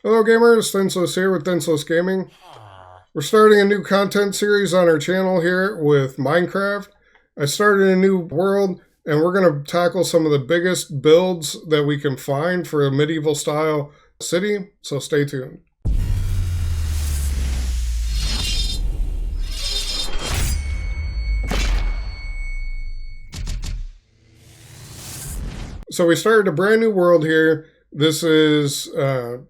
Hello gamers, Thensless here with Thensless Gaming. We're starting a new content series on our channel here with Minecraft. I started a new world and we're going to tackle some of the biggest builds that we can find for a medieval style city, so stay tuned. So we started a brand new world here. This is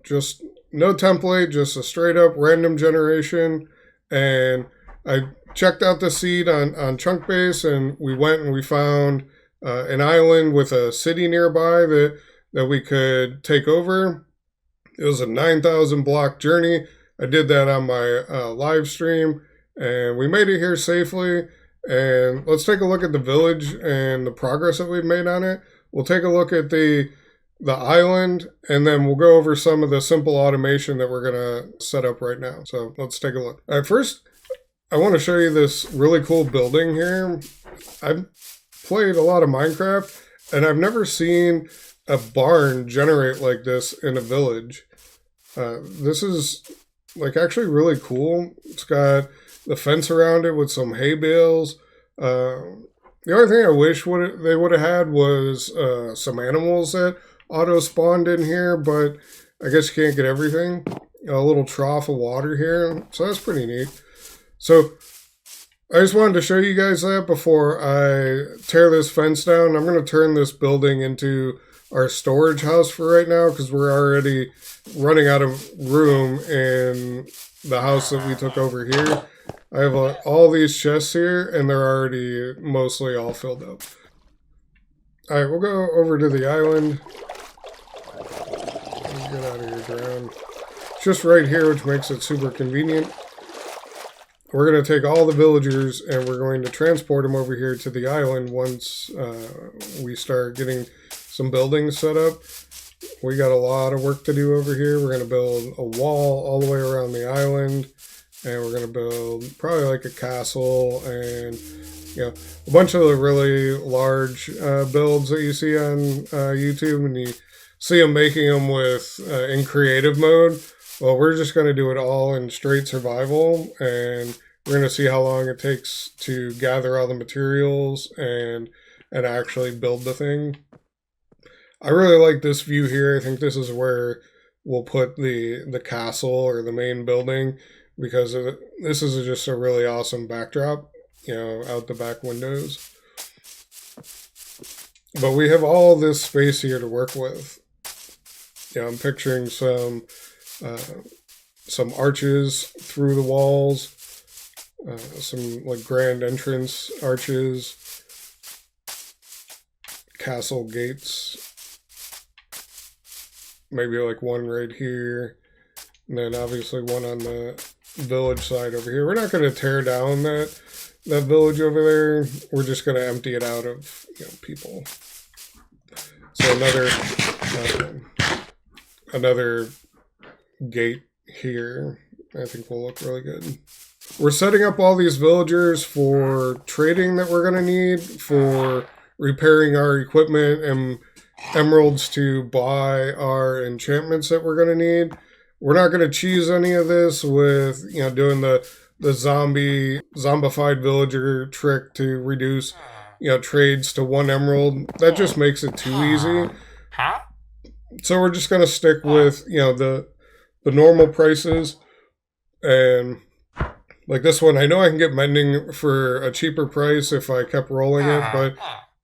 just no template, just a straight up random generation. And I checked out the seed on Chunkbase, and we went and we found an island with a city nearby that we could take over. It was a 9,000 block journey. I did that on my live stream, and we made it here safely. And let's take a look at the village and the progress that we've made on it. We'll take a look at the island, and then we'll go over some of the simple automation that we're going to set up right now. So let's take a look. All right, first, I want to show you this really cool building here. I've played a lot of Minecraft, and I've never seen a barn generate like this in a village. This is like actually really cool. It's got the fence around it with some hay bales. The only thing I wish they would have had was some animals that auto-spawned in here, but I guess you can't get everything. A little trough of water here, so that's pretty neat. So I just wanted to show you guys that before I tear this fence down. I'm going to turn this building into our storage house for right now because we're already running out of room in the house that we took over here. I have all these chests here, and they're already mostly all filled up. Alright, we'll go over to the island. Get out of your ground. It's just right here, which makes it super convenient. We're going to take all the villagers, and we're going to transport them over here to the island once we start getting some buildings set up. We got a lot of work to do over here. We're going to build a wall all the way around the island. And we're going to build probably like a castle and, you know, a bunch of the really large builds that you see on YouTube, and you see them making them with in creative mode. Well, we're just going to do it all in straight survival, and we're going to see how long it takes to gather all the materials and actually build the thing. I really like this view here. I think this is where we'll put the castle or the main building, because this is just a really awesome backdrop, you know, out the back windows. But we have all this space here to work with. Yeah, I'm picturing some arches through the walls, some like grand entrance arches, castle gates, maybe like one right here, and then obviously one on the village side over here. We're not going to tear down that village over there. We're just going to empty it out of, you know, people. So another gate here, I think will look really good. We're setting up all these villagers for trading that we're going to need, for repairing our equipment, and emeralds to buy our enchantments that we're going to need. We're not going to cheese any of this with, you know, doing the zombified villager trick to reduce, you know, trades to 1 emerald. That just makes it too easy. So we're just going to stick with, you know, the normal prices. And like this one, I know I can get mending for a cheaper price if I kept rolling it, but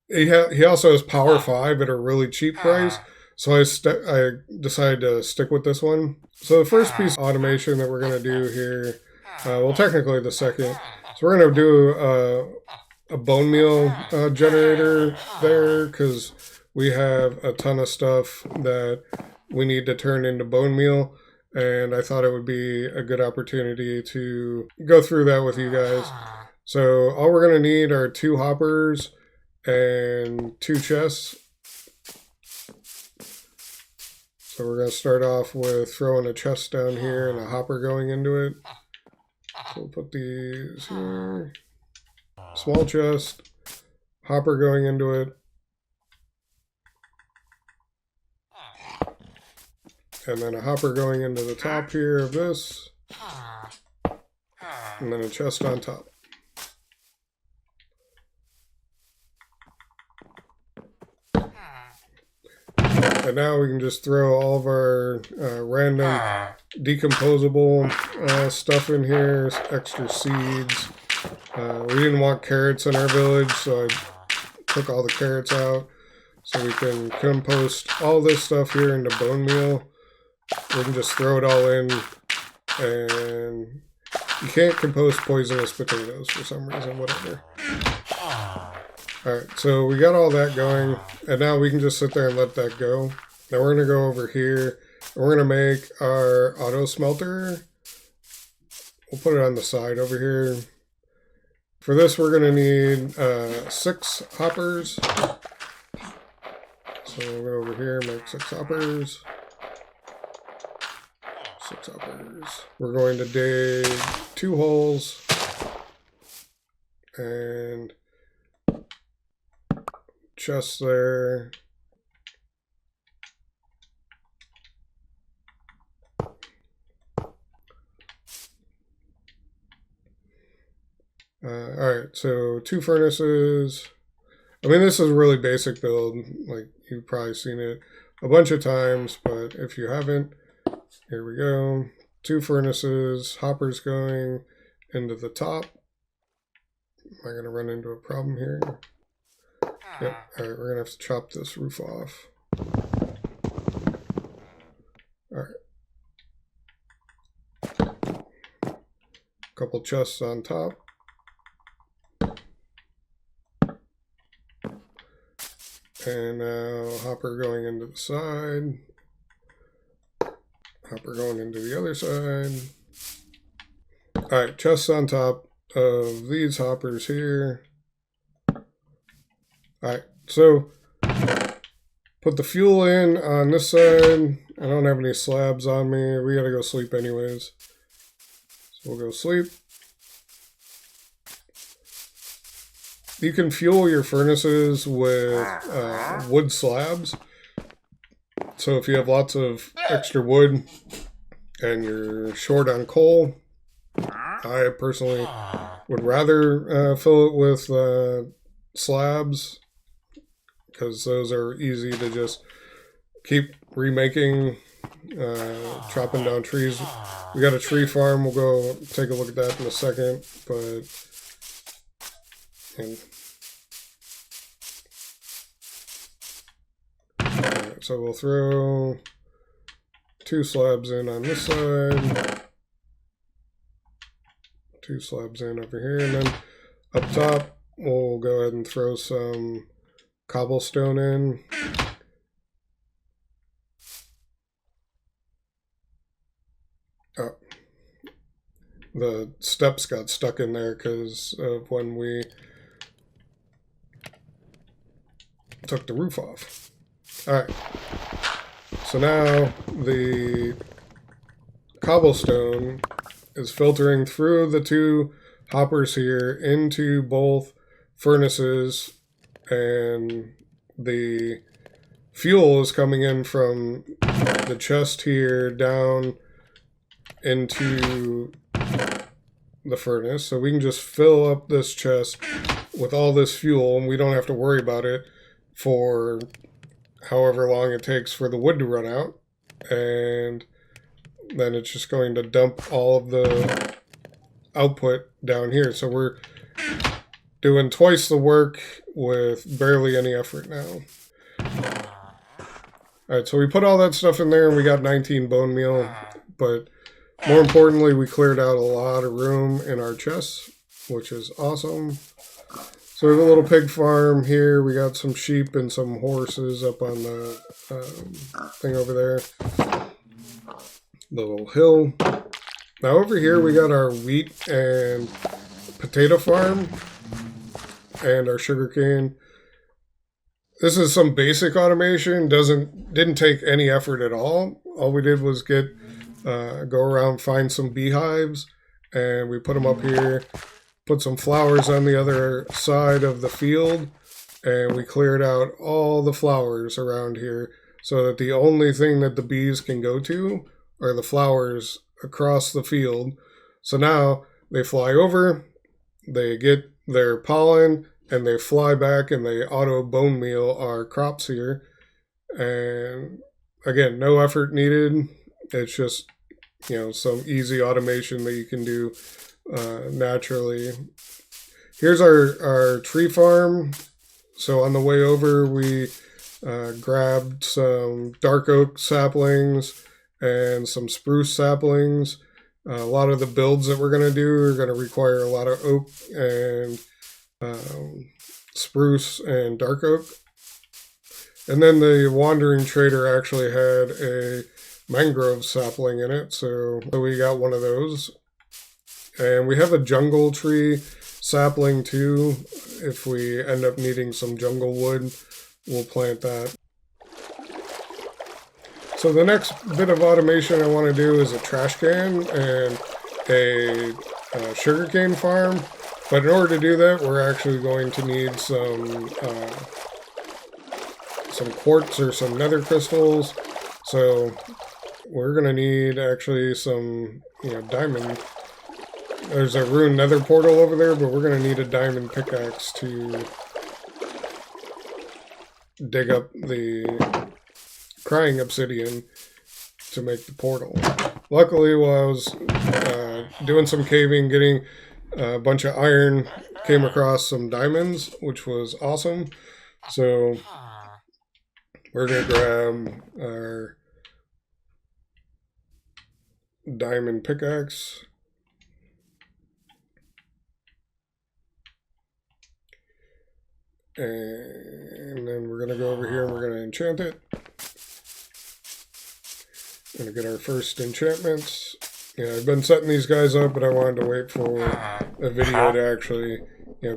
he also has power 5 at a really cheap price. So I decided to stick with this one. So the first piece of automation that we're going to do here, well, technically the second. So we're going to do a bone meal generator there, because we have a ton of stuff that we need to turn into bone meal. And I thought it would be a good opportunity to go through that with you guys. So all we're going to need are 2 hoppers and 2 chests. So we're going to start off with throwing a chest down here and a hopper going into it. So we'll put these here. Small chest, hopper going into it. and then a hopper going into the top here of this, and then a chest on top. And now we can just throw all of our random decomposable stuff in here, extra seeds. We didn't want carrots in our village, so I took all the carrots out. So we can compost all this stuff here into Bonemeal. We can just throw it all in, and you can't compost poisonous potatoes for some reason, whatever. Alright, so we got all that going, and now we can just sit there and let that go. Now we're going to go over here, and we're going to make our auto smelter. We'll put it on the side over here. For this, we're going to need 6 hoppers. So we'll go over here, make 6 hoppers. 6 hoppers. We're going to dig 2 holes. And chest there. Alright, so 2 furnaces. I mean, this is a really basic build. Like, you've probably seen it a bunch of times, but if you haven't, here we go. 2 furnaces, hoppers going into the top. Am I going to run into a problem here? Yep. Alright, we're going to have to chop this roof off. Alright. Couple chests on top. And now hopper going into the side. Hopper going into the other side. Alright, chests on top of these hoppers here. Alright, so put the fuel in on this side. I don't have any slabs on me. We gotta go sleep anyways. So we'll go sleep. You can fuel your furnaces with wood slabs. So if you have lots of extra wood and you're short on coal, I personally would rather fill it with slabs, because those are easy to just keep remaking, chopping down trees. We got a tree farm. We'll go take a look at that in a second, but so we'll throw 2 slabs in on this side, 2 slabs in over here, and then up top we'll go ahead and throw some cobblestone in. Oh, the steps got stuck in there because of when we took the roof off. Alright, so now the cobblestone is filtering through the 2 hoppers here into both furnaces, and the fuel is coming in from the chest here down into the furnace. So we can just fill up this chest with all this fuel, and we don't have to worry about it for however long it takes for the wood to run out, and then it's just going to dump all of the output down here. So we're doing twice the work with barely any effort now. Alright, so we put all that stuff in there and we got 19 bone meal, but more importantly, we cleared out a lot of room in our chests, which is awesome. So we have a little pig farm here. We got some sheep and some horses up on the thing over there. Little hill. Now over here we got our wheat and potato farm and our sugarcane. This is some basic automation. Didn't take any effort at all. All we did was go around, find some beehives, and we put them up here. Put some flowers on the other side of the field, and we cleared out all the flowers around here. so that the only thing that the bees can go to are the flowers across the field. So now they fly over, they get their pollen, and they fly back and they auto bone meal our crops here. And again, no effort needed. It's just, some easy automation that you can do naturally. Here's our tree farm. So on the way over, we grabbed some dark oak saplings and some spruce saplings. A lot of the builds that we're going to do are going to require a lot of oak and spruce and dark oak. And then the wandering trader actually had a mangrove sapling in it, so we got one of those. And we have a jungle tree sapling too. If we end up needing some jungle wood, we'll plant that. So the next bit of automation I want to do is a trash can and a sugarcane farm. But in order to do that, we're actually going to need some quartz or some nether crystals. So we're going to need actually some diamond. There's a ruined nether portal over there, but we're going to need a diamond pickaxe to dig up the crying obsidian to make the portal. Luckily, while I was doing some caving, getting a bunch of iron, came across some diamonds, which was awesome. So we're going to grab our diamond pickaxe. And then we're going to go over here and we're going to enchant it. Going to get our first enchantments. I've been setting these guys up, but I wanted to wait for a video to actually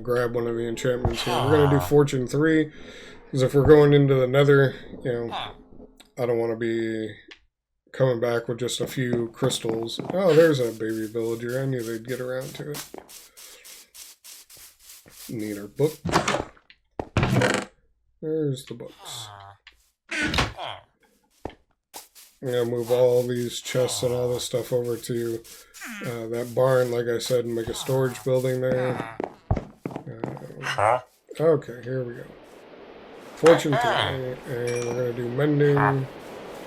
grab one of the enchantments here. We're going to do Fortune 3, because if we're going into the nether, I don't want to be coming back with just a few crystals. Oh, there's a baby villager. I knew they'd get around to it. Need our book. There's the books. I'm going to move all these chests and all this stuff over to that barn, like I said, and make a storage building there. Okay, here we go. Fortune 3. And we're going to do mending.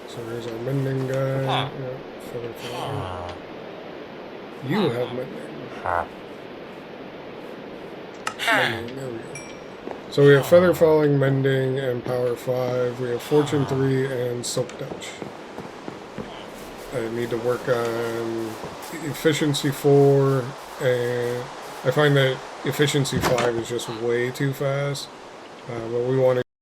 So there's our mending guy. Feather. You have mending. Mending, there we go. So we have Feather Falling, Mending, and Power 5. We have Fortune 3 and Silk Touch. I need to work on Efficiency 4, and I find that Efficiency 5 is just way too fast. But we want to